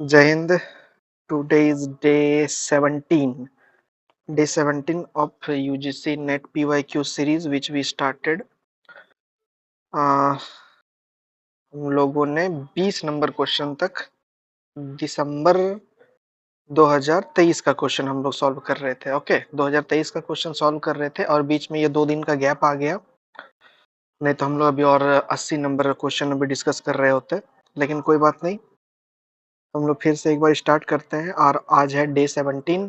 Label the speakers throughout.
Speaker 1: Jai Hind. Today is day 17 of UGC NET PYQ series which we started. हम लोगों ने 20 number question तक दिसंबर 2023 का क्वेश्चन हम लोग सॉल्व कर रहे थे। ओके, 2023 का क्वेश्चन सॉल्व कर रहे थे और बीच में ये 2 दिन का गैप आ गया, नहीं तो हम लोग अभी और 80 नंबर क्वेश्चन अभी डिस्कस कर रहे होते, लेकिन कोई बात नहीं, हम लोग फिर से एक बार स्टार्ट करते हैं। और आज है डे 17।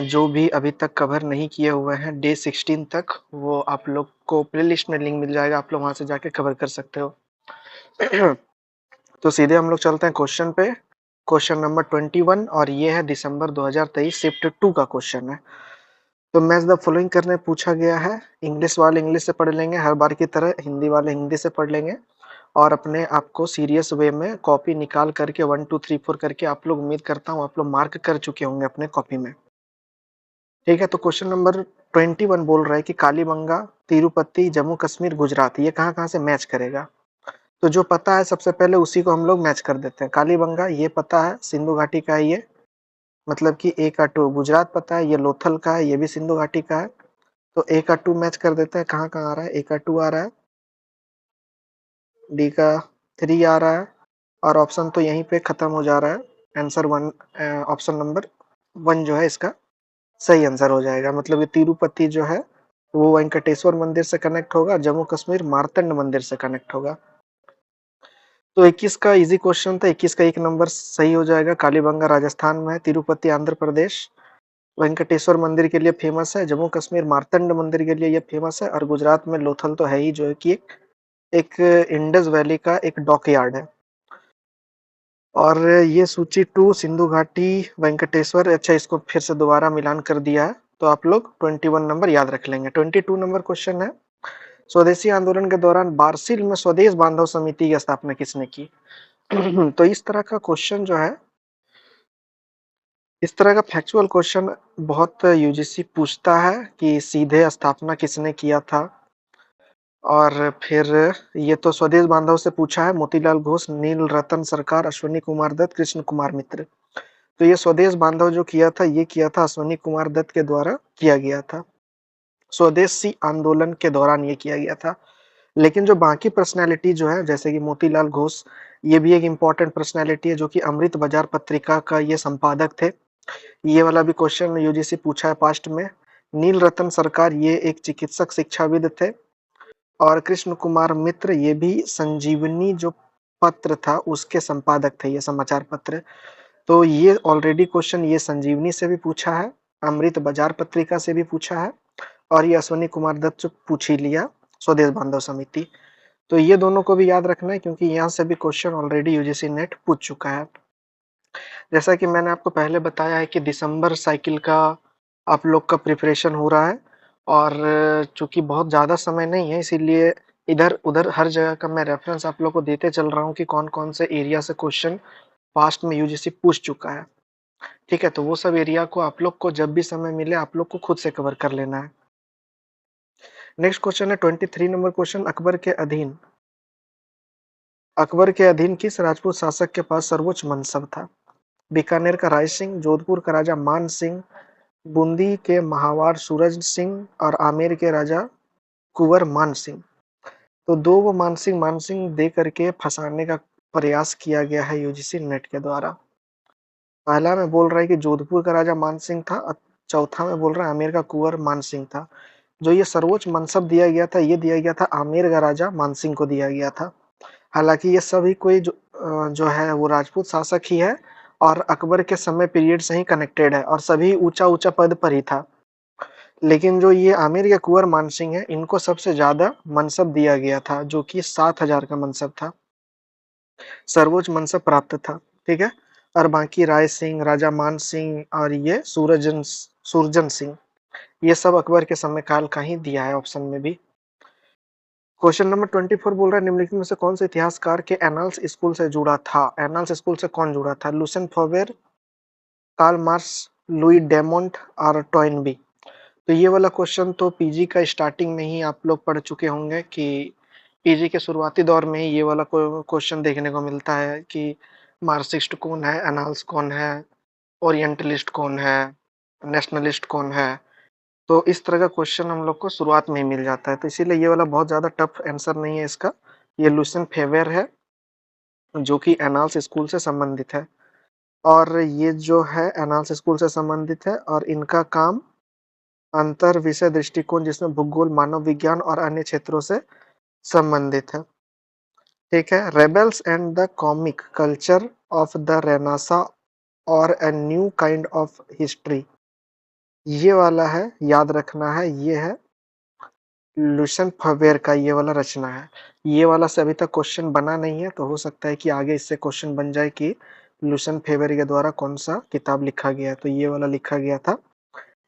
Speaker 1: जो भी अभी तक कवर नहीं किए हुए हैं डे 16 तक, वो आप लोग को प्लेलिस्ट में लिंक मिल जाएगा, आप लोग वहां से जाके कवर कर सकते हो। तो सीधे हम लोग चलते हैं क्वेश्चन पे। क्वेश्चन नंबर 21 और ये है दिसंबर 2023 शिफ्ट 2 का क्वेश्चन है। तो मैच द फॉलोइंग करने पूछा गया है। इंग्लिश वाले इंग्लिश से पढ़ लेंगे हर बार की तरह, हिंदी वाले हिंदी से पढ़ लेंगे और अपने आप को सीरियस वे में कॉपी निकाल करके 1 2 3 4 करके आप लोग, उम्मीद करता हूँ आप लोग मार्क कर चुके होंगे अपने कॉपी में। ठीक है, तो क्वेश्चन नंबर 21 बोल रहा है कि कालीबंगा, तिरुपति, जम्मू कश्मीर, गुजरात, ये कहाँ कहाँ से मैच करेगा। तो जो पता है सबसे पहले उसी को हम लोग मैच कर देते हैं। कालीबंगा ये पता है, सिंधु घाटी का है ये, मतलब कि ए का 2। गुजरात पता है, ये लोथल का है, ये भी सिंधु घाटी का है। तो ए का 2 मैच कर देते हैं। कहाँ कहाँ आ रहा है, ए का 2 आ रहा है, डी का 3 आ रहा है, और ऑप्शन तो यहीं पे खत्म हो जा रहा है। आंसर 1, ऑप्शन नंबर 1 जो है इसका सही आंसर हो जाएगा। मतलब ये तिरुपति जो है वो वेंकटेश्वर मंदिर से कनेक्ट होगा, जम्मू कश्मीर मार्तंड मंदिर से कनेक्ट होगा। तो 21 का इजी क्वेश्चन था, 21 का 1 नंबर सही हो जाएगा। कालीबंगा राजस्थान में है, तिरुपति आंध्र प्रदेश, वेंकटेश्वर मंदिर के लिए फेमस है, जम्मू कश्मीर मार्तंड मंदिर के लिए ये फेमस है, और गुजरात में लोथल तो है ही, जो है कि एक इंडस वैली का एक डॉकयार्ड है। और ये सूची 2 सिंधु घाटी, वेंकटेश्वर, अच्छा इसको फिर से दोबारा मिलान कर दिया है, तो आप लोग 21 नंबर याद रख लेंगे। 22 नंबर क्वेश्चन है, स्वदेशी आंदोलन के दौरान बारसिल में स्वदेश बांधव समिति की स्थापना किसने की। तो इस तरह का क्वेश्चन जो है, इस तरह का फैक्चुअल क्वेश्चन बहुत यूजीसी पूछता है कि सीधे स्थापना किसने किया था। और फिर ये तो स्वदेश बांधव से पूछा है, मोतीलाल घोष, नील रतन सरकार, अश्विनी कुमार दत्त, कृष्ण कुमार मित्र। तो ये स्वदेश बांधव जो किया था, ये किया था अश्विनी कुमार दत्त के द्वारा किया गया था। स्वदेशी आंदोलन के दौरान ये किया गया था। लेकिन जो बाकी पर्सनैलिटी जो है, जैसे कि मोतीलाल घोष, ये भी एक इम्पोर्टेंट पर्सनैलिटी है, जो कि अमृत बाजार पत्रिका का ये संपादक थे। ये वाला भी क्वेश्चन यूजीसी पूछा है पास्ट में। नील रतन सरकार ये एक चिकित्सक शिक्षाविद थे, और कृष्ण कुमार मित्र ये भी संजीवनी जो पत्र था उसके संपादक थे, ये समाचार पत्र। तो ये ऑलरेडी क्वेश्चन ये संजीवनी से भी पूछा है, अमृत बाजार पत्रिका से भी पूछा है, और ये अश्विनी कुमार दत्त से पूछ ही लिया, स्वदेश बांधव समिति। तो ये दोनों को भी याद रखना है, क्योंकि यहाँ से भी क्वेश्चन ऑलरेडी यूजीसी नेट पूछ चुका है। जैसा कि मैंने आपको पहले बताया है कि दिसंबर साइकिल का आप लोग का प्रिपरेशन हो रहा है, और चूंकि बहुत ज़्यादा समय नहीं है, इसीलिए इधर उधर हर जगह का मैं रेफरेंस आप लोग को देते चल रहा हूँ कि कौन कौन से एरिया से क्वेश्चन पास्ट में यूजीसी पूछ चुका है। ठीक है, तो वो सब एरिया को आप लोग को जब भी समय मिले आप लोग को खुद से कवर कर लेना है। नेक्स्ट क्वेश्चन है 23 नंबर क्वेश्चन, अकबर के अधीन किस राजपूत शासक के पास सर्वोच्च मनसब था। बीकानेर का राय सिंह, जोधपुर का राजा मान सिंह, बूंदी के महावार सूरज सिंह, और आमेर के राजा कुंवर मान सिंह। तो दो वो मानसिंह दे करके फंसाने का प्रयास किया गया है यूजीसी नेट के द्वारा। पहला में बोल रहा है कि जोधपुर का राजा मानसिंह था, और चौथा में बोल रहा है आमेर का कुंवर मानसिंह था। जो ये सर्वोच्च मनसब दिया गया था, ये दिया गया था आमेर का राजा मानसिंह को दिया गया था। हालांकि ये सभी कोई जो है वो राजपूत शासक ही है, और अकबर के समय पीरियड से ही कनेक्टेड है, और सभी ऊंचा ऊंचा पद पर ही था। लेकिन जो ये आमिर या कुंवर मानसिंह है, इनको सबसे ज्यादा मनसब दिया गया था, जो कि 7,000 का मनसब था, सर्वोच्च मनसब प्राप्त था। ठीक है, और बाकी राय सिंह, राजा मान सिंह, और ये सुरजन सिंह, ये सब अकबर के समय काल का ही दिया है ऑप्शन में भी। क्वेश्चन नंबर 24 बोल रहा है, निम्नलिखित में से कौन से इतिहासकार के एनाल्स स्कूल से जुड़ा था। एनाल्स स्कूल से कौन जुड़ा था, लुसेन फॉवेर, कार्ल मार्क्स, लुई डेमोंट, और टॉइनबी। तो ये वाला क्वेश्चन तो पीजी का स्टार्टिंग में ही आप लोग पढ़ चुके होंगे कि पीजी के शुरुआती दौर में ही ये वाला क्वेश्चन देखने को मिलता है कि मार्क्सिस्ट कौन है, एनाल्स कौन है, ओरिएंटलिस्ट कौन है, नेशनलिस्ट कौन है। तो इस तरह का क्वेश्चन हम लोग को शुरुआत में ही मिल जाता है, तो इसीलिए ये वाला बहुत ज़्यादा टफ आंसर नहीं है इसका। ये लुसेंट फेवर है, जो कि एनाल्स स्कूल से संबंधित है, और ये जो है एनाल्स स्कूल से संबंधित है, और इनका काम अंतर विषय दृष्टिकोण जिसमें भूगोल, मानव विज्ञान और अन्य क्षेत्रों से संबंधित है। ठीक है, rebels and the comic culture of the renaissance और a new kind of history, ये वाला है, याद रखना है, ये है लुसेंट फवेर का ये वाला रचना है। ये वाला से अभी तक क्वेश्चन बना नहीं है, तो हो सकता है कि आगे इससे क्वेश्चन बन जाए कि लुसेंट फेवर के द्वारा कौन सा किताब लिखा गया है। तो ये वाला लिखा गया था,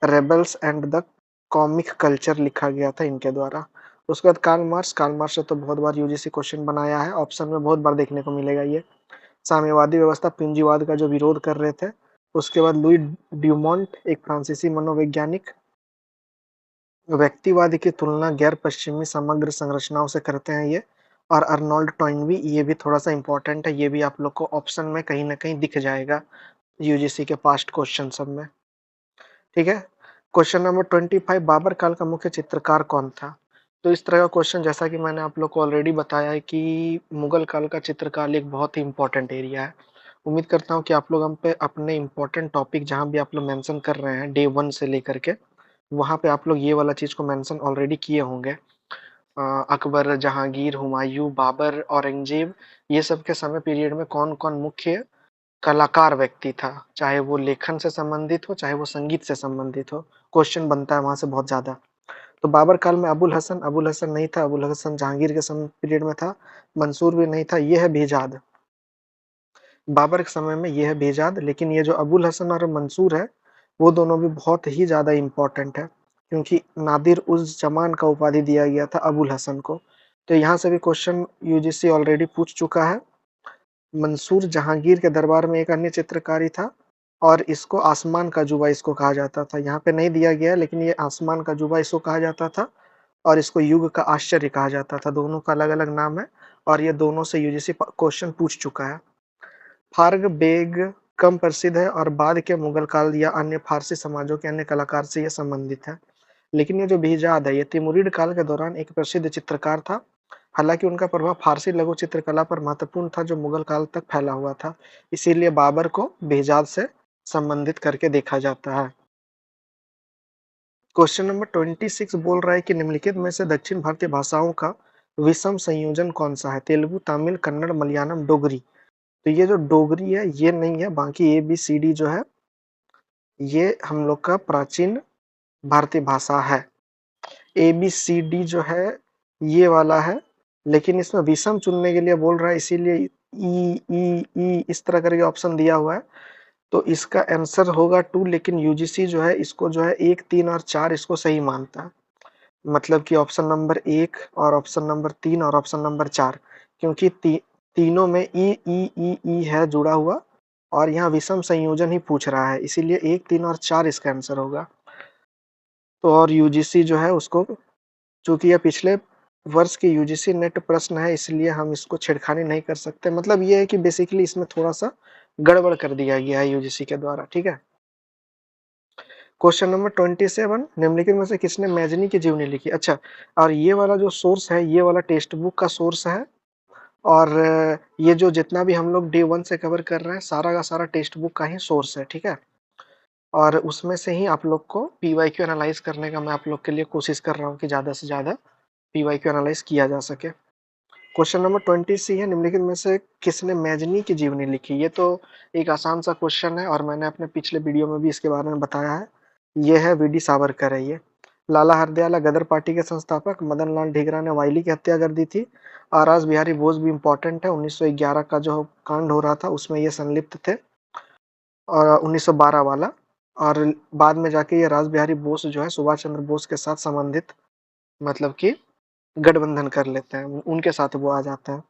Speaker 1: rebels and the comic culture लिखा गया था इनके द्वारा। उसके बाद कार्ल मार्क्स से तो बहुत बार यूजीसी क्वेश्चन बनाया है, ऑप्शन में बहुत बार देखने को मिलेगा ये। साम्यवादी व्यवस्था, पूंजीवाद का जो विरोध कर रहे थे। उसके बाद लुई ड्यूमोंट, एक फ्रांसीसी मनोवैज्ञानिक, व्यक्तिवाद की तुलना गैर पश्चिमी समग्र संरचनाओं से करते हैं ये। और अर्नोल्ड टॉइनबी, ये भी थोड़ा सा इंपॉर्टेंट है, ये भी आप लोग को ऑप्शन में कहीं ना कहीं दिख जाएगा यूजीसी के पास्ट क्वेश्चन सब में। ठीक है, क्वेश्चन नंबर 25, बाबर काल का मुख्य चित्रकार कौन था। तो इस तरह का क्वेश्चन, जैसा कि मैंने आप लोग को ऑलरेडी बताया है कि मुगल काल का चित्रकार एक बहुत ही इंपॉर्टेंट एरिया है। उम्मीद करता हूँ कि आप लोग हम पे अपने इंपॉर्टेंट टॉपिक जहाँ भी आप लोग मेंशन कर रहे हैं डे 1 से लेकर के, वहाँ पे आप लोग ये वाला चीज़ को मेंशन ऑलरेडी किए होंगे। अकबर, जहांगीर, हुमायूं, बाबर, औरंगजेब, ये सब के समय पीरियड में कौन-कौन मुख्य कलाकार व्यक्ति था, चाहे वो लेखन से संबंधित हो, चाहे वो संगीत से संबंधित हो। क्वेश्चन बनता है वहां से बहुत ज्यादा। तो बाबर काल में अबुल हसन नहीं था, अबुल हसन जहांगीर के समय पीरियड में था। मंसूर भी नहीं था, ये है बेजाद। बाबर के समय में ये है बेजाद, लेकिन ये जो अबुल हसन और मंसूर है, वो दोनों भी बहुत ही ज्यादा इंपॉर्टेंट है, क्योंकि नादिर उज जमान का उपाधि दिया गया था अबुल हसन को। तो यहाँ से भी क्वेश्चन यूजीसी ऑलरेडी पूछ चुका है। मंसूर जहांगीर के दरबार में एक अन्य चित्रकारी था, और इसको आसमान का जुबा इसको कहा जाता था। यहाँ पे नहीं दिया गया है, लेकिन ये आसमान का जुबा इसको कहा जाता था, और इसको युग का आश्चर्य कहा जाता था। दोनों का अलग अलग नाम है, और ये दोनों से यूजीसी क्वेश्चन पूछ चुका है। फार्ग बेग कम प्रसिद्ध है, और बाद के मुगल काल या अन्य फारसी समाजों के अन्य कलाकार से ये संबंधित है। लेकिन ये जो बेहजाद है, ये तिमुरिड काल के दौरान एक प्रसिद्ध चित्रकार था। हालांकि उनका प्रभाव फारसी लघु चित्रकला पर महत्वपूर्ण था, जो मुगल काल तक फैला हुआ था। इसीलिए बाबर को बेहजाद से संबंधित करके देखा जाता है। क्वेश्चन नंबर 26 बोल रहा है कि निम्नलिखित में से दक्षिण भारतीय भाषाओं का विषम संयोजन कौन सा है। तेलुगु, तमिल, कन्नड़, मलयालम, डोगरी। तो ये जो डोगरी है ये नहीं है, बाकी ए बी सी डी जो है ये हम लोग का प्राचीन भारतीय भाषा है। ए बी सी डी जो है ये वाला है, लेकिन इसमें विषम चुनने के लिए बोल रहा है, इसीलिए ई ई ई इस तरह करके ऑप्शन दिया हुआ है। तो इसका आंसर होगा 2, लेकिन यूजीसी जो है इसको जो है 1, 3 और 4 इसको सही मानता है। मतलब कि ऑप्शन नंबर 1 और ऑप्शन नंबर 3 और ऑप्शन नंबर 4, क्योंकि तीनों में ई ई ई ई है जुड़ा हुआ, और यहाँ विषम संयोजन ही पूछ रहा है, इसीलिए 1, 3 और 4 इसका आंसर होगा। तो और यूजीसी जो है उसको, चूंकि यह पिछले वर्ष की यूजीसी नेट प्रश्न है, इसलिए हम इसको छेड़खानी नहीं कर सकते। मतलब ये है कि बेसिकली इसमें थोड़ा सा गड़बड़ कर दिया गया है यूजीसी के द्वारा। ठीक है, क्वेश्चन नंबर 27, निम्नलिखित में से किसने मैजनी की जीवनी लिखी। अच्छा, और ये वाला जो सोर्स है, ये वाला टेक्स्ट बुक का सोर्स है, और ये जो जितना भी हम लोग डे 1 से कवर कर रहे हैं, सारा का सारा टेक्स्ट बुक का ही सोर्स है। ठीक है, और उसमें से ही आप लोग को पीवाईक्यू एनालाइज करने का मैं आप लोग के लिए कोशिश कर रहा हूँ कि ज़्यादा से ज़्यादा पीवाईक्यू एनालाइज किया जा सके। क्वेश्चन नंबर 20 है, निम्नलिखित में से किसने मैजनी की जीवनी लिखी। ये तो एक आसान सा क्वेश्चन है, और मैंने अपने पिछले वीडियो में भी इसके बारे में बताया है। ये है वी डी सावरकर है ये। लाला हरदयाला गदर पार्टी के संस्थापक। मदन लाल ढींगरा ने वाइली की हत्या कर दी थी। आर एस बिहारी बोस भी इम्पोर्टेंट है, 1911 का जो कांड हो रहा था उसमें ये संलिप्त थे, और 1912 वाला। और बाद में जाके ये रास बिहारी बोस जो है सुभाष चंद्र बोस के साथ संबंधित, मतलब कि गठबंधन कर लेते हैं, उनके साथ वो आ जाते हैं।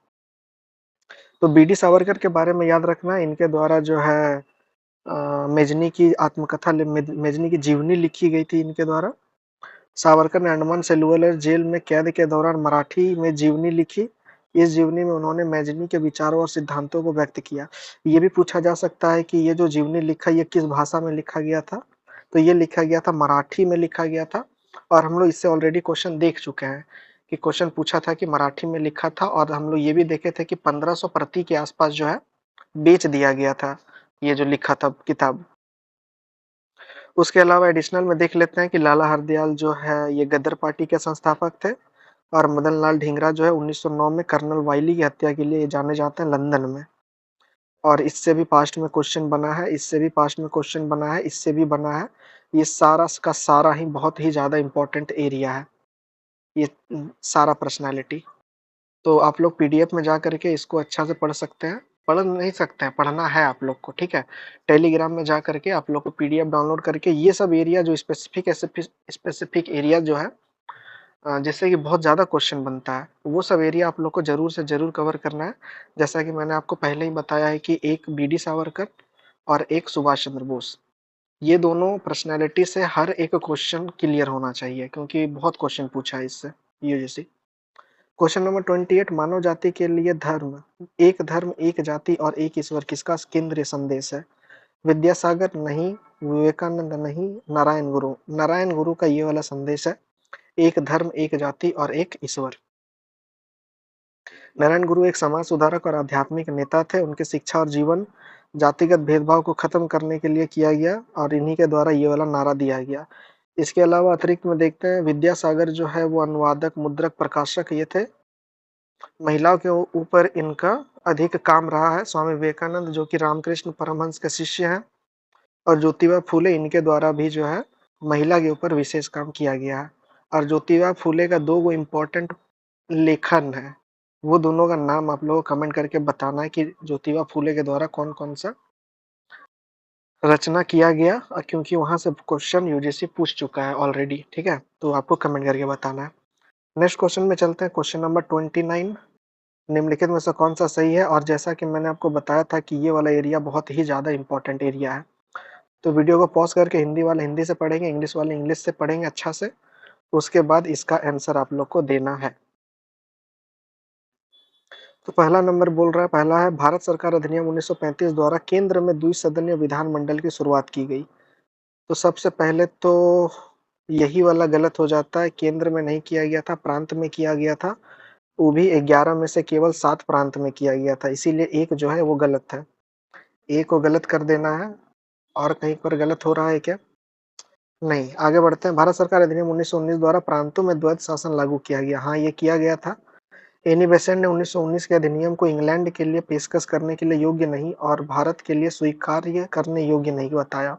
Speaker 1: तो बी डी सावरकर के बारे में याद रखना, इनके द्वारा जो है मेजनी की आत्मकथा, मेजनी की जीवनी लिखी गई थी इनके द्वारा। सावरकर ने अंडमान सेलुलर जेल में कैद के दौरान मराठी में जीवनी लिखी। इस जीवनी में उन्होंने मैजानी के विचारों और सिद्धांतों को व्यक्त किया। ये भी पूछा जा सकता है कि ये जो जीवनी लिखा ये किस भाषा में लिखा गया था? तो ये लिखा गया था मराठी में लिखा गया था और हम लोग इससे ऑलरेडी क्वेश्चन देख चुके हैं कि क्वेश्चन पूछा था कि मराठी में लिखा था और हम लोग ये भी देखे थे कि 1500 प्रति के आसपास जो है बेच दिया गया था, ये जो लिखा था किताब। उसके अलावा एडिशनल में देख लेते हैं कि लाला हरदयाल जो है ये गदर पार्टी के संस्थापक थे और मदन लाल ढींगरा जो है 1909 में कर्नल वाइली की हत्या के लिए जाने जाते हैं लंदन में। और इससे भी पास्ट में क्वेश्चन बना है, इससे भी पास्ट में क्वेश्चन बना है, इससे भी बना है। ये सारा का सारा ही बहुत ही ज़्यादा इम्पोर्टेंट एरिया है, ये सारा पर्सनैलिटी। तो आप लोग पीडीएफ में जा करके इसको अच्छा से पढ़ सकते हैं। पढ़ नहीं सकते हैं, पढ़ना है आप लोग को, ठीक है? टेलीग्राम में जा करके आप लोग को पीडीएफ डाउनलोड करके ये सब एरिया जो स्पेसिफिक एरिया जो है जिससे कि बहुत ज़्यादा क्वेश्चन बनता है, वो सब एरिया आप लोग को ज़रूर से ज़रूर कवर करना है। जैसा कि मैंने आपको पहले ही बताया है कि एक बीडी सावरकर और एक सुभाष चंद्र बोस, ये दोनों पर्सनैलिटी से हर एक क्वेश्चन क्लियर होना चाहिए क्योंकि बहुत क्वेश्चन पूछा है इससे यूजीसी। क्वेश्चन नंबर 28 मानव जाति के लिए धर्म, एक जाति और एक ईश्वर किसका केंद्रीय संदेश है? विद्यासागर नहीं, विवेकानंद नहीं, नारायण गुरु। नारायण गुरु का ये वाला संदेश है, एक धर्म, एक जाति और एक ईश्वर। नारायण गुरु एक समाज सुधारक और आध्यात्मिक नेता थे। उनकी शिक्षा और जीवन जातिगत भेदभाव को खत्म करने के लिए किया गया और इन्हीं के द्वारा ये वाला नारा दिया गया। इसके अलावा अतिरिक्त में देखते हैं विद्यासागर जो है वो अनुवादक, मुद्रक, प्रकाशक ये थे। महिलाओं के ऊपर इनका अधिक काम रहा है। स्वामी विवेकानंद जो कि रामकृष्ण परमहंस के शिष्य हैं और ज्योतिबा फूले इनके द्वारा भी जो है महिला के ऊपर विशेष काम किया गया है। और ज्योतिबा फूले का 2 इम्पोर्टेंट लेखन है, वो दोनों का नाम आप लोगों को कमेंट करके बताना है कि ज्योतिबा फूले के द्वारा कौन-कौन सा रचना किया गया क्योंकि वहाँ से क्वेश्चन यूजीसी पूछ चुका है ऑलरेडी, ठीक है? तो आपको कमेंट करके बताना है। नेक्स्ट क्वेश्चन में चलते हैं, क्वेश्चन नंबर 29 निम्नलिखित में से कौन-सा सही है? और जैसा कि मैंने आपको बताया था कि ये वाला एरिया बहुत ही ज़्यादा इम्पोर्टेंट एरिया है। तो वीडियो को पॉज़ करके हिंदी वाले हिंदी से पढ़ेंगे, इंग्लिश वाले इंग्लिश से पढ़ेंगे अच्छा से, उसके बाद इसका आंसर आप लोग को देना है। तो पहला नंबर बोल रहा है, पहला है भारत सरकार अधिनियम 1935 द्वारा केंद्र में द्विसदनीय विधानमंडल की शुरुआत की गई। तो सबसे पहले तो यही वाला गलत हो जाता है, केंद्र में नहीं किया गया था, प्रांत में किया गया था। वो भी 11 में से केवल 7 प्रांत में किया गया था, इसीलिए एक जो है वो गलत है। ए को गलत कर देना है। और कहीं पर गलत हो रहा है क्या? नहीं, आगे बढ़ते हैं। भारत सरकार अधिनियम 1919 द्वारा प्रांतों में द्वैध शासन लागू किया गया। हाँ, ये किया गया था। एनी बेसेंट ने 1919 के अधिनियम को इंग्लैंड के लिए पेशकश करने के लिए योग्य नहीं और भारत के लिए स्वीकार्य करने योग्य नहीं बताया।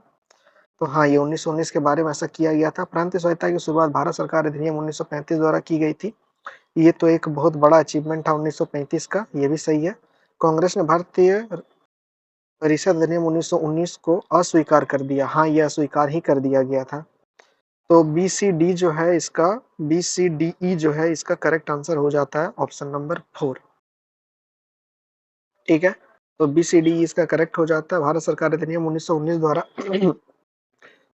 Speaker 1: तो हाँ, ये 1919 के बारे में ऐसा किया गया था। प्रांतीय स्वायत्तता की शुरुआत भारत सरकार अधिनियम 1935 द्वारा की गई थी। ये तो एक बहुत बड़ा अचीवमेंट था 1935 का, ये भी सही है। कांग्रेस ने भारतीय परिषद अधिनियम 1919 को अस्वीकार कर दिया। हाँ, ये अस्वीकार ही कर दिया गया था। तो बी-सी-डी जो है इसका, बी-सी-डी-ई जो है इसका करेक्ट आंसर हो जाता है ऑप्शन नंबर 4। ठीक है? तो बी-सी-डी-ई इसका करेक्ट हो जाता है। भारत सरकार अधिनियम 1919 द्वारा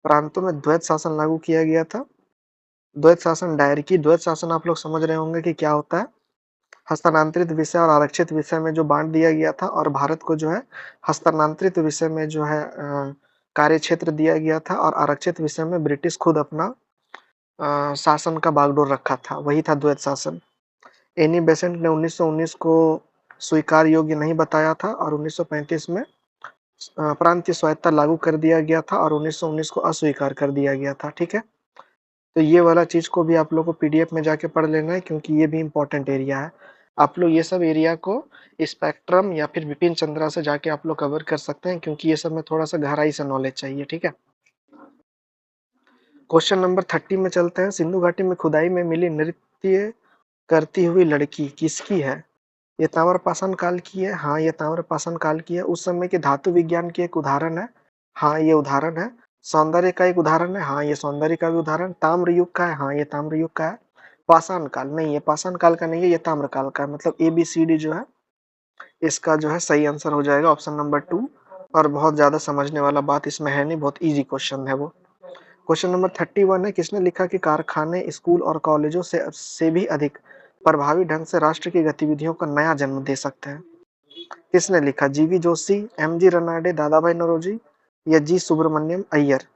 Speaker 1: प्रांतों में द्वैध शासन लागू किया गया था। द्वैध शासन डायरकी, द्वैध शासन आप लोग समझ रहे होंगे कि क्या होता है? हस्तांतरित विषय और आरक्षित विषय में जो बाँट दिया गया था और भारत को जो है हस्तांतरित विषय में जो है कार्य क्षेत्र दिया गया था और आरक्षित विषय में ब्रिटिश खुद अपना शासन का बागडोर रखा था, वही था द्वैध शासन। एनी बेसेंट ने 1919 को स्वीकार योग्य नहीं बताया था और 1935 में प्रांतीय स्वायत्तता लागू कर दिया गया था और 1919 को अस्वीकार कर दिया गया था, ठीक है? तो ये वाला चीज़ को भी आप लोग को पीडीएफ में जाके पढ़ लेना है क्योंकि ये भी इम्पोर्टेंट एरिया है। आप लोग ये सब एरिया को स्पेक्ट्रम या फिर विपिन चंद्रा से जाके आप लोग कवर कर सकते हैं क्योंकि ये सब में थोड़ा-सा गहराई से नॉलेज चाहिए, ठीक है? क्वेश्चन नंबर 30 में चलते हैं। सिंधु घाटी में खुदाई में मिली नृत्य करती हुई लड़की किसकी है? ये ताम्रपाषाण काल की है। हाँ, ये ताम्रपाषाण काल की है। उस समय के धातु विज्ञान की एक उदाहरण है। हाँ, ये उदाहरण है। सौंदर्य का एक उदाहरण है। हाँ, ये सौंदर्य का भी उदाहरण। ताम्र युग का है। हाँ, ये ताम्र युग का है। पाषाण काल नहीं, ये पाषाण काल का नहीं है, ये ताम्र काल का है। मतलब ए बी सी डी जो है इसका जो है सही आंसर हो जाएगा ऑप्शन नंबर 2। और बहुत ज्यादा समझने वाला बात इसमें है नहीं, बहुत इजी क्वेश्चन है वो। क्वेश्चन नंबर 31 है, किसने लिखा कि कारखाने, स्कूल और कॉलेजों से भी अधिक प्रभावी ढंग से राष्ट्र की गतिविधियों का नया जन्म दे सकते हैं। किसने लिखा? जीवी जोशी, एमजी रनाडे, दादा भाई नौरोजी या जी सुब्रमण्यम अय्यर?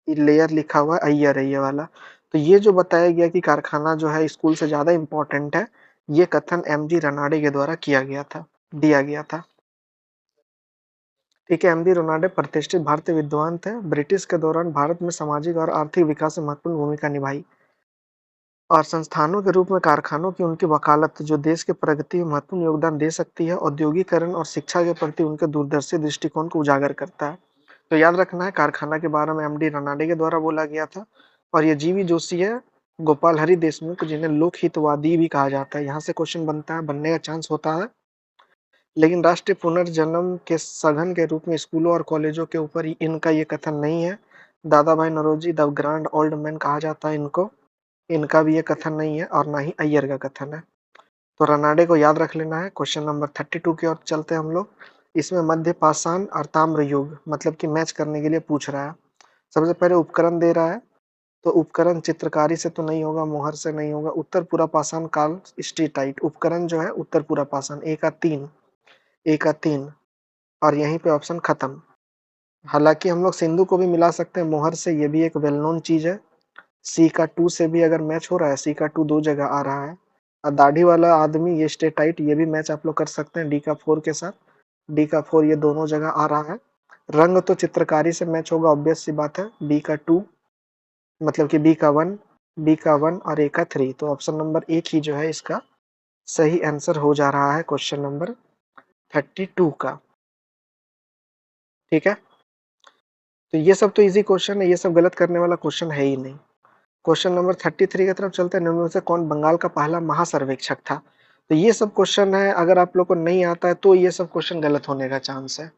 Speaker 1: लेयर लिखा हुआ है, अय्यर है ये वाला। तो ये जो बताया गया कि कारखाना जो है स्कूल से ज्यादा इंपॉर्टेंट है, ये कथन एमजी रनाडे के द्वारा किया गया था, दिया गया था। ठीक है, एमडी रोनाल्डे प्रतिष्ठित भारतीय विद्वान थे। ब्रिटिश के दौरान भारत में सामाजिक और आर्थिक विकास में महत्वपूर्ण भूमिका निभाई और संस्थानों के रूप में कारखानों की उनकी वकालत जो देश की प्रगति में महत्वपूर्ण योगदान दे सकती है, औद्योगिकरण और शिक्षा के प्रति उनके दूरदर्शी दृष्टिकोण को उजागर करता है। तो याद रखना है, कारखाना के बारे में एमडी रनाडे के द्वारा बोला गया था। और ये जीवी जोशी है गोपाल हरि देशमुख, जिन्हें लोकहितवादी भी कहा जाता है। यहाँ से क्वेश्चन बनता है, बनने का चांस होता है। लेकिन राष्ट्रीय पुनर्जन्म के सघन के रूप में स्कूलों और कॉलेजों के ऊपर इनका ये कथन नहीं है। Dadabhai Naoroji the grand old man कहा जाता है इनको, इनका भी ये कथन नहीं है और ना ही अय्यर का कथन है। तो रनाडे को याद रख लेना है। क्वेश्चन नंबर 32 की ओर चलते हैं हम लोग। इसमें मध्य पाषाण और ताम्र युग मतलब कि मैच करने के लिए पूछ रहा है। सबसे पहले उपकरण दे रहा है, तो उपकरण चित्रकारी से तो नहीं होगा, मोहर से नहीं होगा। उत्तर पूरा पाषाण काल स्टीटाइट उपकरण जो है उत्तर पूरा पाषाण, ए का 3, ए का 3 और यहीं पे ऑप्शन खत्म। हालांकि हम लोग सिंधु को भी मिला सकते हैं मोहर से, ये भी एक वेल नोन चीज है। सी का 2 से भी अगर मैच हो रहा है, सी का 2 दो जगह आ रहा है। और दाढ़ी वाला आदमी ये स्टेटाइट, ये भी मैच आप लोग कर सकते हैं डी का 4 के साथ। डी का 4 ये दोनों जगह आ रहा है। रंग तो चित्रकारी से मैच होगा, ऑब्वियस सी बात है। बी का 2 मतलब कि बी का 1, बी का 1 और ए का 3। तो ऑप्शन नंबर एक ही जो है इसका सही आंसर हो जा रहा है क्वेश्चन नंबर 32 का। ठीक है, तो ये सब तो इजी क्वेश्चन है, ये सब गलत करने वाला क्वेश्चन है ही नहीं। क्वेश्चन नंबर 33 की तरफ चलते हैं। निम्न में से कौन बंगाल का पहला महासर्वेक्षक था? तो ये सब क्वेश्चन है, अगर आप लोग को नहीं आता है तो ये सब क्वेश्चन गलत होने का चांस है,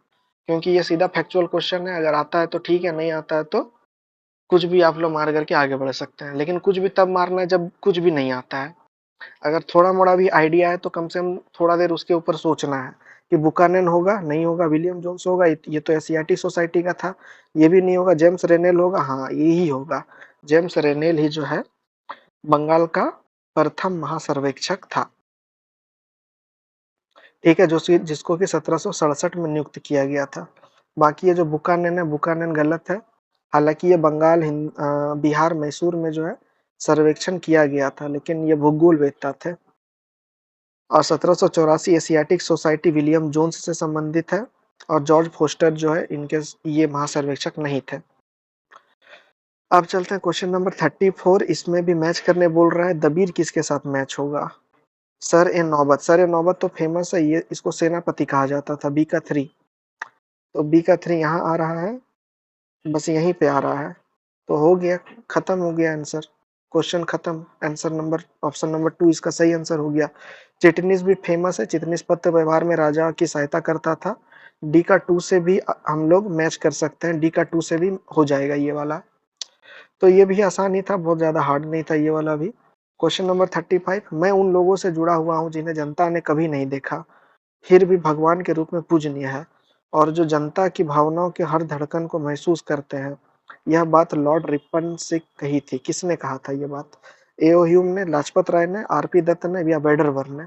Speaker 1: क्योंकि ये सीधा फैक्चुअल क्वेश्चन है। अगर आता है तो ठीक है, नहीं आता है तो कुछ भी आप लोग मार करके आगे बढ़ सकते हैं। लेकिन कुछ भी तब मारना है जब कुछ भी नहीं आता है। अगर थोड़ा मोड़ा भी आइडिया है तो कम से कम थोड़ा देर उसके ऊपर सोचना है कि बुकानन होगा, नहीं होगा, विलियम जोन्स होगा, ये तो एशियाटिक सोसाइटी का था, ये भी नहीं होगा, जेम्स रेनेल होगा, हाँ यही होगा, जेम्स रेनेल ही जो है बंगाल का प्रथम महासर्वेक्षक था। ठीक है, जो जिसको कि 1767 में नियुक्त किया गया था। बाकी ये जो बुकानन है, बुकानन गलत है। हालांकि ये बिहार मैसूर में जो है सर्वेक्षण किया गया था, लेकिन ये भूगोल वेत्ता थे। और 1784 एशियाटिक सोसाइटी विलियम जोन्स से संबंधित है। और जॉर्ज फोस्टर जो है इनके ये महासर्वेक्षक नहीं थे। अब चलते हैं क्वेश्चन नंबर 34। इसमें भी मैच करने बोल रहा है। दबीर किसके साथ मैच होगा? सर ए नौबत। सर ए नौबत तो फेमस है, ये इसको सेनापति कहा जाता था। बी का 3, तो बी का 3 यहाँ आ रहा है, बस यहीं पे आ रहा है। तो हो गया, खत्म हो गया आंसर, क्वेश्चन खत्म। आंसर नंबर ऑप्शन नंबर 2 इसका सही आंसर हो गया। चिटनिस भी फेमस है, चिटनिस पत्र व्यवहार में राजा की सहायता करता था। डी का 2 से भी हम लोग मैच कर सकते हैं, डी का 2 से भी हो जाएगा ये वाला। तो ये भी आसान ही था, बहुत ज्यादा हार्ड नहीं था ये वाला भी। Question number 35। मैं उन लोगों से जुड़ा हुआ हूँ जिन्हें जनता ने कभी नहीं देखा, फिर भी भगवान के रूप में पूजनीय है, और जो जनता की भावनाओं के हर धड़कन को महसूस करते हैं। यह बात लॉर्ड रिपन से कही थी। किसने कहा था ये बात? एओ ह्यूम ने, लाजपत राय ने, आरपी दत्त ने या वेडरबर्न ने?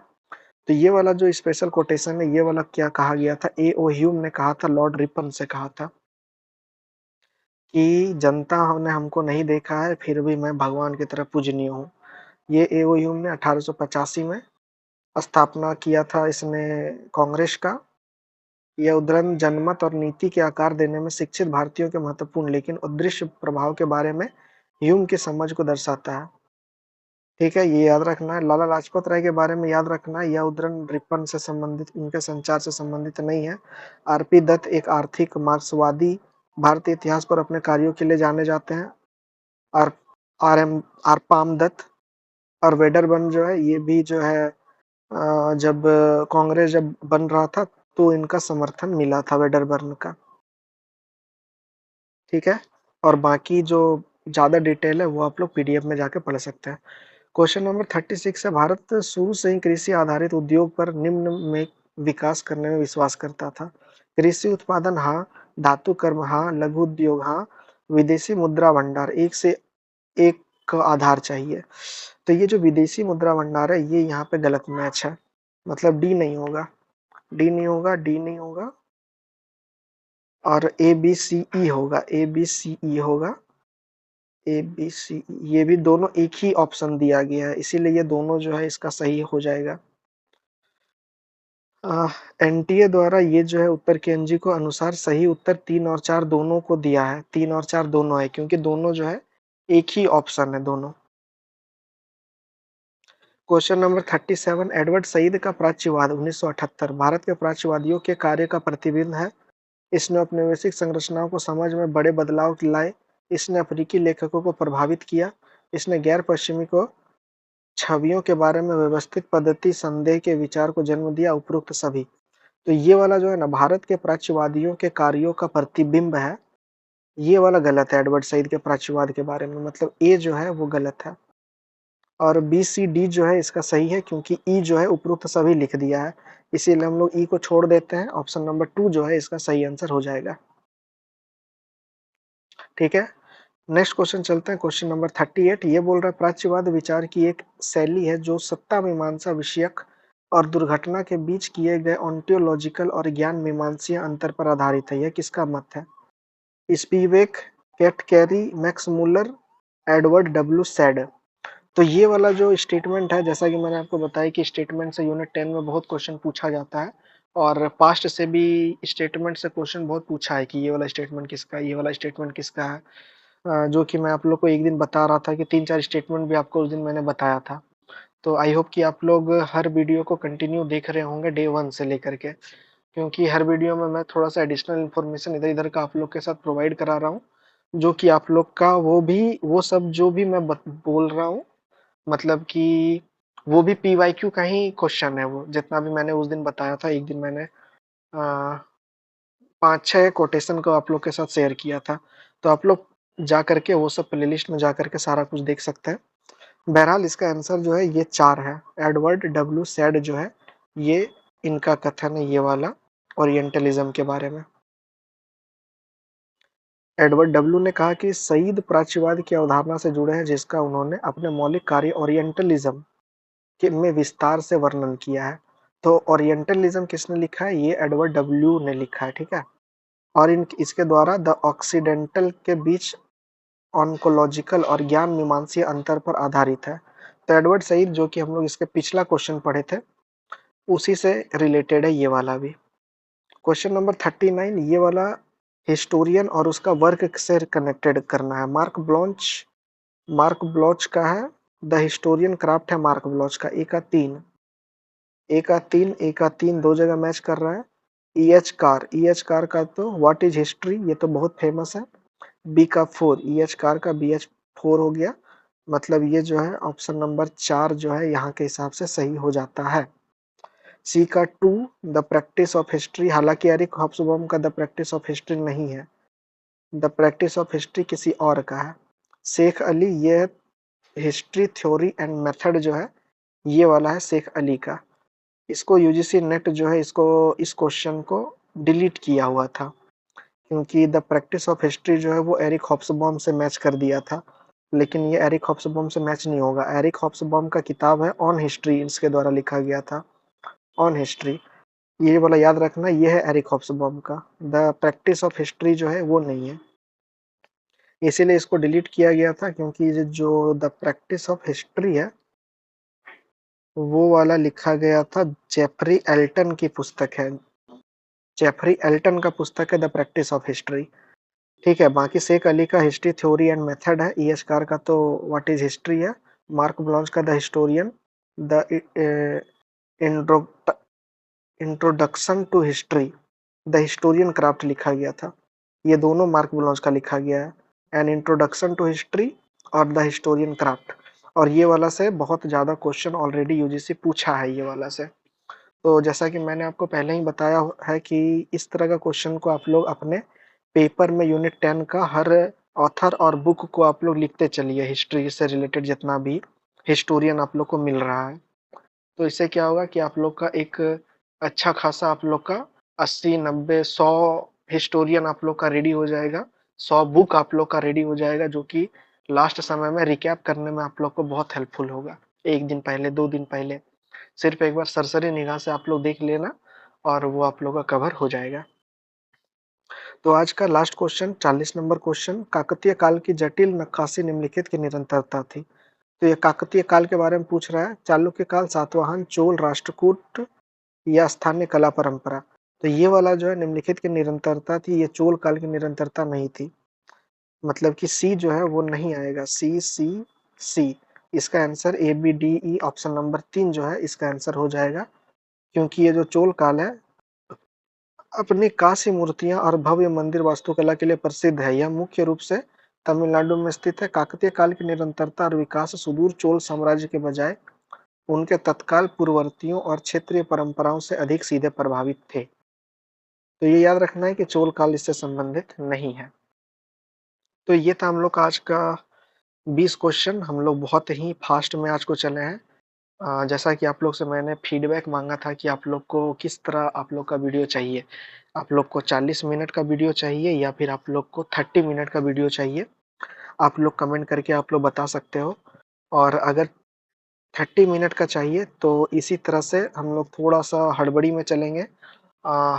Speaker 1: तो ये वाला जो स्पेशल कोटेशन है, ये वाला क्या कहा गया था? एओ ह्यूम ने कहा था, लॉर्ड रिपन से कहा था कि जनता ने हमको नहीं देखा है, फिर भी मैं भगवान की तरह पूजनीय हूँ। ये एओ ह्यूम ने 1885 में स्थापना किया था इसने कांग्रेस का। यह उद्धरण जनमत और नीति के आकार देने में शिक्षित भारतीयों के महत्वपूर्ण लेकिन अदृश्य प्रभाव के बारे में ह्यूम की समझ को दर्शाता है। ठीक है, ये याद रखना है। लाला लाजपत राय के बारे में याद रखना है, यह उद्धरण रिपन से संबंधित, उनके संचार से संबंधित नहीं है। आरपी दत्त एक आर्थिक मार्क्सवादी भारतीय इतिहास पर अपने कार्यों के लिए जाने जाते हैं। R R M R Palme Dutt और वेडरबर्न जो है, ये भी जो है जब कांग्रेस जब बन रहा था तो इनका समर्थन मिला था वेडरबर्न का। ठीक है, और बाकी जो ज्यादा डिटेल है वो आप लोग पीडीएफ में जाके पढ़ सकते हैं। क्वेश्चन नंबर 36 है। भारत शुरू से ही कृषि आधारित उद्योग पर निम्न में विकास करने में विश्वास करता था। कृषि उत्पादन हाँ, धातु कर्म हाँ, लघु उद्योग हाँ, विदेशी मुद्रा भंडार। एक से एक का आधार चाहिए। तो ये जो विदेशी मुद्रा भंडार है, ये यहाँ पे गलत मैच है, मतलब डी नहीं होगा, डी नहीं होगा, डी नहीं होगा, और ए बी सी ई होगा, ए बी सी ई होगा, ए बी सी ई, ये भी दोनों एक ही ऑप्शन दिया गया है, इसीलिए ये दोनों जो है इसका सही हो जाएगा। एनटीए द्वारा ये जो है उत्तर केएनजी को अनुसार सही उत्तर 3 और 4 दोनों को दिया है, 3 और 4 दोनों है, क्योंकि दोनों जो है एक ही ऑप्शन है दोनों। क्वेश्चन नंबर 37, एडवर्ड सईद का प्राच्यवाद 1978 भारत के प्राच्यवादियों के कार्य का प्रतिबिंब है। इसने औपनिवेशिक संरचनाओं को समझ में बड़े बदलाव लाए। इसने अफ्रीकी लेखकों को प्रभावित किया। इसने गैर पश्चिमी को छवियों के बारे में व्यवस्थित पद्धति संदेह के विचार को जन्म दिया। उपरोक्त सभी। तो ये वाला जो है ना, भारत के प्राच्यवादियों के कार्यों का प्रतिबिंब है, ये वाला गलत है एडवर्ड सईद के प्राच्यवाद के बारे में, मतलब ए जो है वो गलत है। और बी सी डी जो है इसका सही है, क्योंकि ई जो है उपरोक्त सभी लिख दिया है, इसीलिए हम लोग ई को छोड़ देते हैं। ऑप्शन नंबर 2 जो है इसका सही आंसर हो जाएगा। ठीक है, नेक्स्ट क्वेश्चन चलते हैं। क्वेश्चन नंबर 38 ये बोल रहा है प्राच्यवाद विचार की एक शैली है जो सत्ता मीमांसा विषयक और दुर्घटना के बीच किए गए ऑन्टोलॉजिकल और ज्ञान मीमांसीय अंतर पर आधारित है। यह किसका मत है? स्पीवेक, कैट कैरी, Max Muller, Edward W Said. तो ये वाला जो स्टेटमेंट है, जैसा कि मैंने आपको बताया कि स्टेटमेंट से यूनिट 10 में बहुत क्वेश्चन पूछा जाता है, और पास्ट से भी स्टेटमेंट से क्वेश्चन बहुत पूछा है कि ये वाला स्टेटमेंट किसका है, ये वाला स्टेटमेंट किसका है। जो कि मैं आप लोग को एक दिन बता रहा था कि 3-4 स्टेटमेंट भी आपको उस दिन मैंने बताया था। तो आई होप कि आप लोग हर वीडियो को कंटिन्यू देख रहे होंगे डे 1 से लेकर के, क्योंकि हर वीडियो में मैं थोड़ा-सा एडिशनल इन्फॉर्मेशन इधर-इधर का आप लोग के साथ प्रोवाइड करा रहा हूँ, जो कि आप लोग का वो सब जो भी मैं बोल रहा हूँ, मतलब कि वो भी पीवाईक्यू का ही क्वेश्चन है वो, जितना भी मैंने उस दिन बताया था। एक दिन मैंने 5-6 कोटेशन को आप लोग के साथ शेयर किया था, तो आप लोग जा करके वो सब प्लेलिस्ट में जा करके सारा कुछ देख सकते हैं। बहरहाल इसका आंसर जो है ये 4 है। एडवर्ड डब्ल्यू सैड जो है, ये इनका कथन है ये वाला ओरिएंटलिज्म के बारे में। एडवर्ड डब्ल्यू ने कहा कि सईद प्राच्यवाद की अवधारणा से जुड़े हैं, जिसका उन्होंने अपने मौलिक कार्य ओरिएंटलिज्म के में विस्तार से वर्णन किया है। तो ओरिएंटलिज्म किसने लिखा है? ये एडवर्ड डब्ल्यू ने लिखा है, ठीक है। और इसके द्वारा द ऑक्सीडेंटल के बीच ऑन्कोलॉजिकल और ज्ञान मीमांसीय अंतर पर आधारित है। तो एडवर्ड सईद, जो कि हम लोग इसके पिछला क्वेश्चन पढ़े थे, उसी से रिलेटेड है ये वाला भी। क्वेश्चन नंबर 39 ये वाला हिस्टोरियन और उसका वर्क से कनेक्टेड करना है। मार्क ब्लॉच का है। द हिस्टोरियन क्राफ्ट है मार्क ब्लॉच का। ए का तीन दो जगह मैच कर रहा है। ई एच कार का तो व्हाट इज हिस्ट्री, ये तो बहुत फेमस है। बी का 4, ई एच कार का बी एच 4 हो गया। मतलब ये जो है ऑप्शन नंबर 4 जो है यहाँ के हिसाब से सही हो जाता है। सी का 2, द प्रैक्टिस ऑफ हिस्ट्री, हालांकि एरिक हॉब्सबॉम का द प्रैक्टिस ऑफ हिस्ट्री नहीं है, द प्रैक्टिस ऑफ हिस्ट्री किसी और का है। शेख अली, ये हिस्ट्री थ्योरी एंड मेथड जो है, ये वाला है शेख अली का। इसको यूजीसी नेट जो है इसको इस क्वेश्चन को डिलीट किया हुआ था, क्योंकि द प्रैक्टिस ऑफ हिस्ट्री जो है वो एरिक हॉब्सबॉम से मैच कर दिया था, लेकिन ये एरिक हॉब्सबॉम से मैच नहीं होगा। एरिक हॉब्सबॉम का किताब है ऑन हिस्ट्री, इसके द्वारा लिखा गया था ऑन हिस्ट्री, ये वाला याद रखना, ये है एरिक हॉब्सबॉम का। द प्रैक्टिस ऑफ हिस्ट्री जो है वो नहीं है, इसीलिए इसको डिलीट किया गया था, क्योंकि ये जो द प्रैक्टिस ऑफ हिस्ट्री है वो वाला लिखा गया था, जेफरी एल्टन की पुस्तक है, जेफरी एल्टन का पुस्तक है द प्रैक्टिस ऑफ हिस्ट्री। ठीक है, बाकी शेख अली का हिस्ट्री थ्योरी एंड मेथड है, ई एच कार का तो व्हाट इज हिस्ट्री है, मार्क ब्लॉन्च का the historian, the introduction to history, the historian craft लिखा गया था। ये दोनों मार्क ब्लॉन्च का लिखा गया है, एन इंट्रोडक्शन टू हिस्ट्री और द हिस्टोरियन क्राफ्ट। और ये वाला से बहुत ज़्यादा क्वेश्चन ऑलरेडी यूजीसी पूछा है ये वाला से। तो जैसा कि मैंने आपको पहले ही बताया है कि इस तरह का क्वेश्चन को आप लोग अपने पेपर में यूनिट 10 का हर ऑथर और बुक को आप लोग लिखते चलिए, हिस्ट्री से रिलेटेड जितना भी हिस्टोरियन आप लोग को मिल रहा है। तो इससे क्या होगा कि आप लोग का एक अच्छा खासा आप लोग का 80, 90, 100 हिस्टोरियन आप लोग का रेडी हो जाएगा, 100 बुक आप लोग का रेडी हो जाएगा, जो कि लास्ट समय में रिकैप करने में आप लोग को बहुत हेल्पफुल होगा। 1 दिन पहले, 2 दिन पहले, सिर्फ एक बार सरसरी निगाह से आप लोग देख लेना और वो आप लोग का कवर हो जाएगा। तो आज का last question 40 number question, Kakatiya काल की जटिल नक्काशी निम्नलिखित की निरंतरता थी। तो ये काकतीय काल के बारे में पूछ रहा है, चालुक्य काल, सातवाहन, चोल, राष्ट्रकूट या स्थानीय कला परंपरा। तो ये वाला जो है निम्नलिखित की निरंतरता थी, ये चोल काल की निरंतरता नहीं थी। मतलब कि सी जो है वो नहीं आएगा, सी सी सी। इसका answer A B D E option number 3 जो है इसका आंसर हो जाएगा, क्योंकि ये जो चोल काल है अपनी कांस्य मूर्तियां और भव्य मंदिर वास्तुकला के लिए प्रसिद्ध है। यह मुख्य रूप से तमिलनाडु में स्थित है। काकतीय काल की निरंतरता और विकास सुदूर चोल साम्राज्य के बजाय उनके तत्काल पूर्ववर्तियों और क्षेत्रीय परंपराओं से अधिक सीधे प्रभावित थे। तो ये याद रखना है कि चोल काल इससे संबंधित नहीं है। तो ये था हम लोग का आज का 20 क्वेश्चन। हम लोग बहुत ही फास्ट में आज को चले हैं। जैसा कि आप लोग से मैंने फीडबैक मांगा था कि आप लोग को किस तरह आप लोग का वीडियो चाहिए। आप लोग को 40 मिनट का वीडियो चाहिए या फिर आप लोग को 30 मिनट का वीडियो चाहिए, आप लोग कमेंट करके आप लोग बता सकते हो। और अगर 30 मिनट का चाहिए तो इसी तरह से हम लोग थोड़ा सा हड़बड़ी में चलेंगे।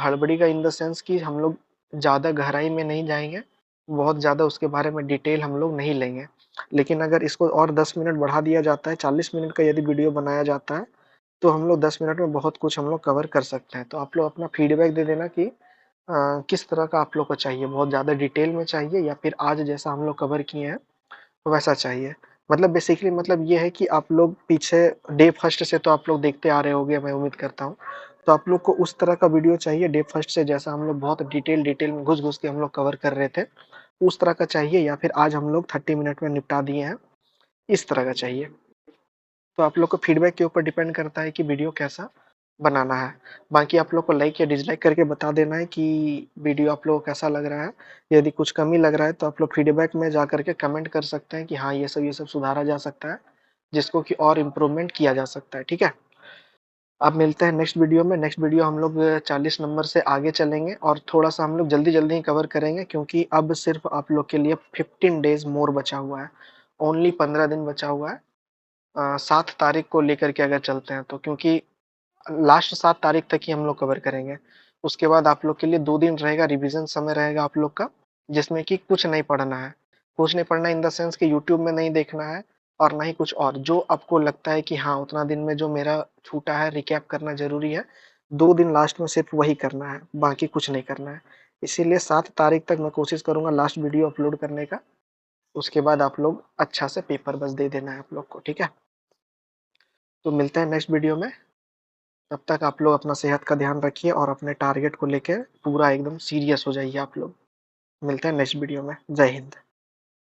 Speaker 1: हड़बड़ी का इन द सेंस कि हम लोग ज़्यादा गहराई में नहीं जाएंगे, बहुत ज़्यादा उसके बारे में डिटेल हम लोग नहीं लेंगे। लेकिन अगर इसको और 10 मिनट बढ़ा दिया जाता है, 40 मिनट का यदि वीडियो बनाया जाता है, तो हम लोग 10 मिनट में बहुत कुछ हम लोग कवर कर सकते हैं। तो आप लोग अपना फीडबैक दे देना कि किस तरह का आप लोग को चाहिए, बहुत ज़्यादा डिटेल में चाहिए या फिर आज जैसा हम लोग कवर किए हैं वैसा चाहिए। मतलब बेसिकली मतलब ये है कि आप लोग पीछे डे फर्स्ट से तो आप लोग देखते आ रहे होंगे, मैं उम्मीद करता हूँ। तो आप लोग को उस तरह का वीडियो चाहिए डे फर्स्ट से, जैसा हम लोग बहुत डिटेल में घुस-घुस के हम लोग कवर कर रहे थे, उस तरह का चाहिए या फिर आज हम लोग 30 मिनट में निपटा दिए हैं, इस तरह का चाहिए। तो आप लोग को फीडबैक के ऊपर डिपेंड करता है कि वीडियो कैसा बनाना है। बाकी आप लोग को लाइक या डिसलाइक करके बता देना है कि वीडियो आप लोगों को कैसा लग रहा है। यदि कुछ कमी लग रहा है तो आप लोग फीडबैक में जा कर के कमेंट कर सकते हैं कि हाँ, ये सब सुधारा जा सकता है, जिसको कि और इम्प्रूवमेंट किया जा सकता है, ठीक है? अब मिलते हैं नेक्स्ट वीडियो में। नेक्स्ट वीडियो हम लोग 40 नंबर से आगे चलेंगे और थोड़ा-सा हम लोग जल्दी-जल्दी ही कवर करेंगे, क्योंकि अब सिर्फ़ आप लोग के लिए 15 डेज़ मोर बचा हुआ है। ओनली 15 दिन बचा हुआ है। 7 तारीख को लेकर के अगर चलते हैं तो, क्योंकि लास्ट 7 तारीख तक ही हम लोग कवर करेंगे। उसके बाद आप लोग के लिए 2 दिन रहेगा, रिवीजन समय रहेगा आप लोग का, जिसमें कि कुछ नहीं पढ़ना है। कुछ नहीं पढ़ना इन द सेंस कि यूट्यूब में नहीं देखना है और ना ही कुछ और। जो आपको लगता है कि हाँ, उतना दिन में जो मेरा छूटा है रिकैप करना ज़रूरी है, 2 दिन लास्ट में सिर्फ़ वही करना है, बाकी कुछ नहीं करना है। इसीलिए 7 तारीख तक मैं कोशिश करूँगा लास्ट वीडियो अपलोड करने का। उसके बाद आप लोग अच्छा से पेपर बस दे देना है आप लोग को, ठीक है? तो मिलते हैं नेक्स्ट वीडियो में। तब तक आप लोग अपना सेहत का ध्यान रखिए और अपने टारगेट को लेके पूरा एकदम सीरियस हो जाइए आप लोग। मिलते हैं नेक्स्ट वीडियो में। जय हिंद।